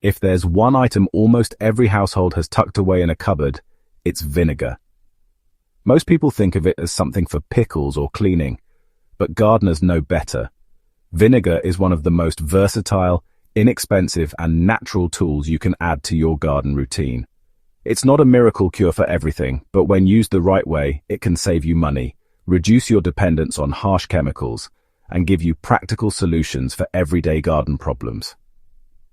If there's one item almost every household has tucked away in a cupboard, it's vinegar. Most people think of it as something for pickles or cleaning, but gardeners know better. Vinegar is one of the most versatile, inexpensive, and natural tools you can add to your garden routine. It's not a miracle cure for everything, but when used the right way, it can save you money, reduce your dependence on harsh chemicals, and give you practical solutions for everyday garden problems.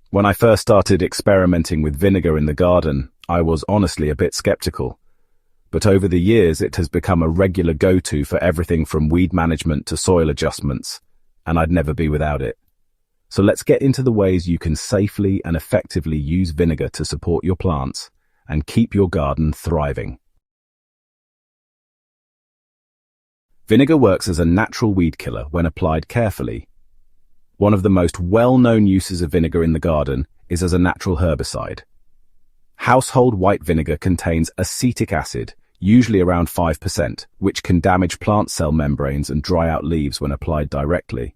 When I first started experimenting with vinegar in the garden, I was honestly a bit skeptical. But over the years, it has become a regular go-to for everything from weed management to soil adjustments, and I'd never be without it. So let's get into the ways you can safely and effectively use vinegar to support your plants and keep your garden thriving. Vinegar works as a natural weed killer when applied carefully. One of the most well-known uses of vinegar in the garden is as a natural herbicide. Household white vinegar contains acetic acid, usually around 5%, which can damage plant cell membranes and dry out leaves when applied directly.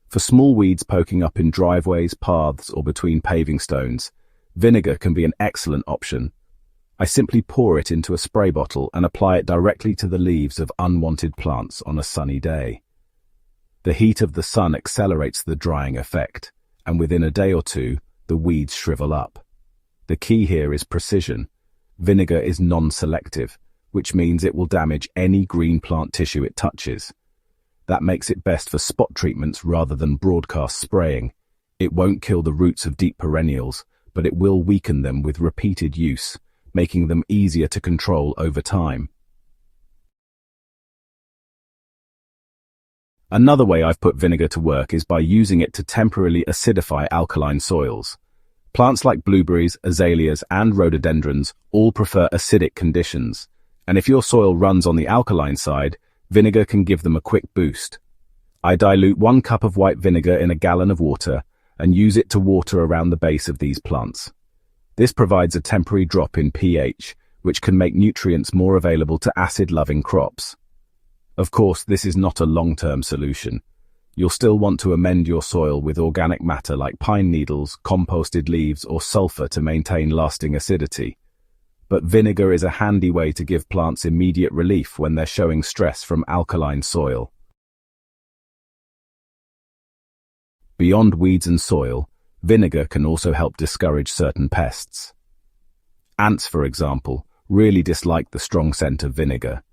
For small weeds poking up in driveways, paths, or between paving stones, vinegar can be an excellent option. I simply pour it into a spray bottle and apply it directly to the leaves of unwanted plants on a sunny day. The heat of the sun accelerates the drying effect, and within a day or two, the weeds shrivel up. The key here is precision. Vinegar is non-selective, which means it will damage any green plant tissue it touches. That makes it best for spot treatments rather than broadcast spraying. It won't kill the roots of deep perennials, but it will weaken them with repeated use, making them easier to control over time. Another way I've put vinegar to work is by using it to temporarily acidify alkaline soils. Plants like blueberries, azaleas, and rhododendrons all prefer acidic conditions, and if your soil runs on the alkaline side, vinegar can give them a quick boost. I dilute 1 cup of white vinegar in a gallon of water and use it to water around the base of these plants. This provides a temporary drop in pH, which can make nutrients more available to acid-loving crops. Of course, this is not a long-term solution. You'll still want to amend your soil with organic matter like pine needles, composted leaves, or sulfur to maintain lasting acidity. But vinegar is a handy way to give plants immediate relief when they're showing stress from alkaline soil. Beyond weeds and soil, vinegar can also help discourage certain pests. Ants, for example, really dislike the strong scent of vinegar.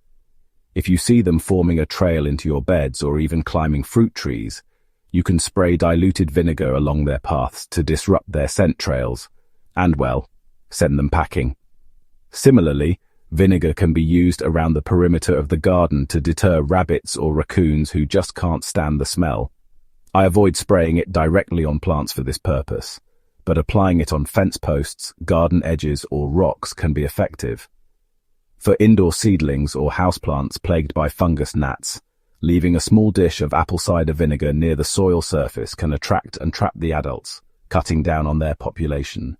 If you see them forming a trail into your beds or even climbing fruit trees, you can spray diluted vinegar along their paths to disrupt their scent trails and, well, send them packing. Similarly, vinegar can be used around the perimeter of the garden to deter rabbits or raccoons who just can't stand the smell. I avoid spraying it directly on plants for this purpose, but applying it on fence posts, garden edges, or rocks can be effective. For indoor seedlings or houseplants plagued by fungus gnats, leaving a small dish of apple cider vinegar near the soil surface can attract and trap the adults, cutting down on their population.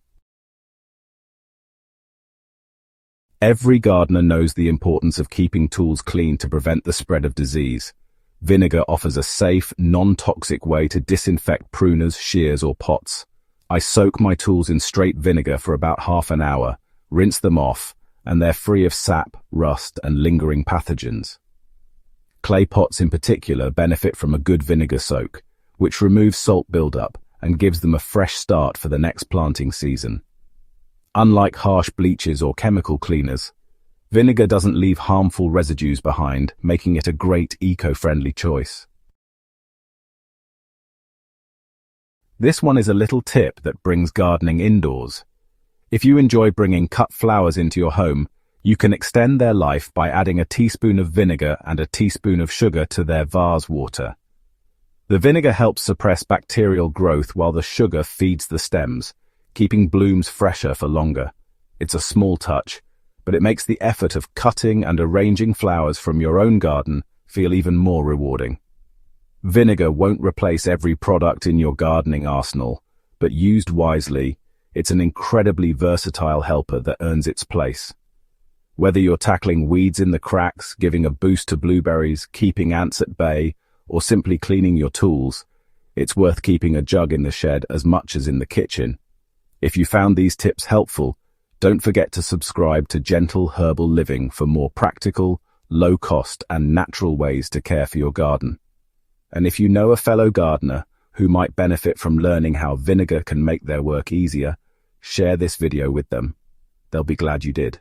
Every gardener knows the importance of keeping tools clean to prevent the spread of disease. Vinegar offers a safe, non-toxic way to disinfect pruners, shears, or pots. I soak my tools in straight vinegar for about half an hour, rinse them off, and they're free of sap, rust, and lingering pathogens. Clay pots in particular benefit from a good vinegar soak, which removes salt buildup and gives them a fresh start for the next planting season. Unlike harsh bleaches or chemical cleaners, vinegar doesn't leave harmful residues behind, making it a great eco-friendly choice. This one is a little tip that brings gardening indoors. If you enjoy bringing cut flowers into your home, you can extend their life by adding a teaspoon of vinegar and a teaspoon of sugar to their vase water. The vinegar helps suppress bacterial growth while the sugar feeds the stems, keeping blooms fresher for longer. It's a small touch, but it makes the effort of cutting and arranging flowers from your own garden feel even more rewarding. Vinegar won't replace every product in your gardening arsenal, but used wisely, it's an incredibly versatile helper that earns its place. Whether you're tackling weeds in the cracks, giving a boost to blueberries, keeping ants at bay, or simply cleaning your tools, it's worth keeping a jug in the shed as much as in the kitchen. If you found these tips helpful, don't forget to subscribe to Gentle Herbal Living for more practical, low-cost and natural ways to care for your garden. And if you know a fellow gardener who might benefit from learning how vinegar can make their work easier, share this video with them. They'll be glad you did.